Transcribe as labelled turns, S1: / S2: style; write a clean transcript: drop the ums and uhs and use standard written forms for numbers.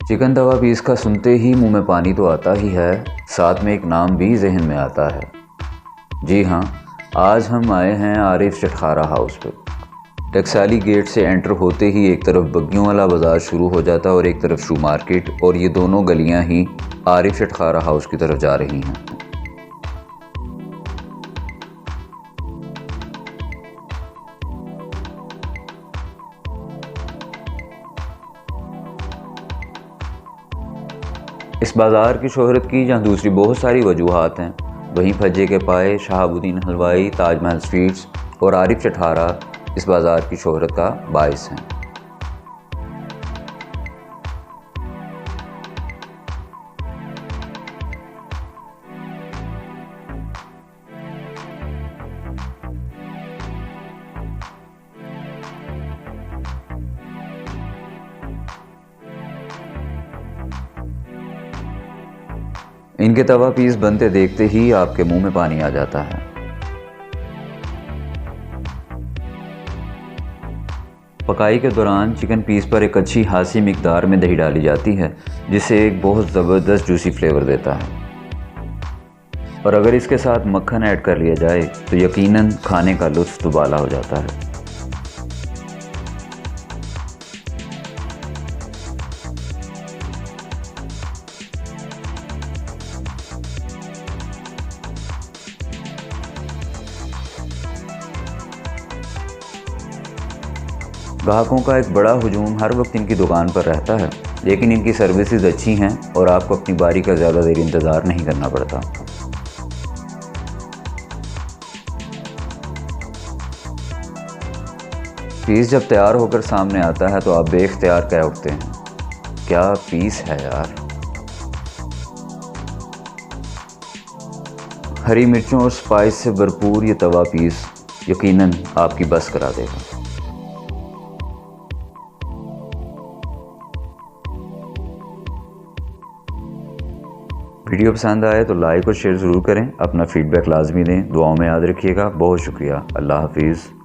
S1: Chicken तवा piece का सुनते ही मुंह में पानी तो आता ही है, साथ में एक नाम भी जहन में आता है। जी हाँ, आज हम आए हैं आरिफ चटखारा हाउस पर। टकसाली गेट से एंटर होते ही एक तरफ बग्गियों वाला बाज़ार शुरू हो जाता है और एक तरफ शू मार्केट, और ये दोनों गलियां ही आरिफ चटखारा हाउस की तरफ जा रही हैं। इस बाज़ार की शोहरत की जहाँ दूसरी बहुत सारी वजूहात हैं, वहीं भज्जे के पाए, शहाबुद्दीन हलवाई, ताजमहल स्वीट्स और आरिफ चटखारा इस बाज़ार की शोहरत का बायस हैं। इनके तवा पीस बनते देखते ही आपके मुंह में पानी आ जाता है। पकाई के दौरान चिकन पीस पर एक अच्छी खासी मिकदार में दही डाली जाती है, जिससे एक बहुत ज़बरदस्त जूसी फ्लेवर देता है। और अगर इसके साथ मक्खन ऐड कर लिया जाए तो यकीनन खाने का लुत्फ़ दुबाला हो जाता है। ग्राहकों का एक बड़ा हुजूम हर वक्त इनकी दुकान पर रहता है, लेकिन इनकी सर्विसेज अच्छी हैं और आपको अपनी बारी का ज़्यादा देर इंतज़ार नहीं करना पड़ता। पीस जब तैयार होकर सामने आता है तो आप बेख्तियार कह उठते हैं, क्या पीस है यार। हरी मिर्चों और स्पाइस से भरपूर ये तवा पीस यकीनन आपकी बस करा देगा। वीडियो पसंद आए तो लाइक और शेयर ज़रूर करें। अपना फीडबैक लाजमी दें। दुआओं में याद रखिएगा। बहुत शुक्रिया। अल्लाह हाफिज़।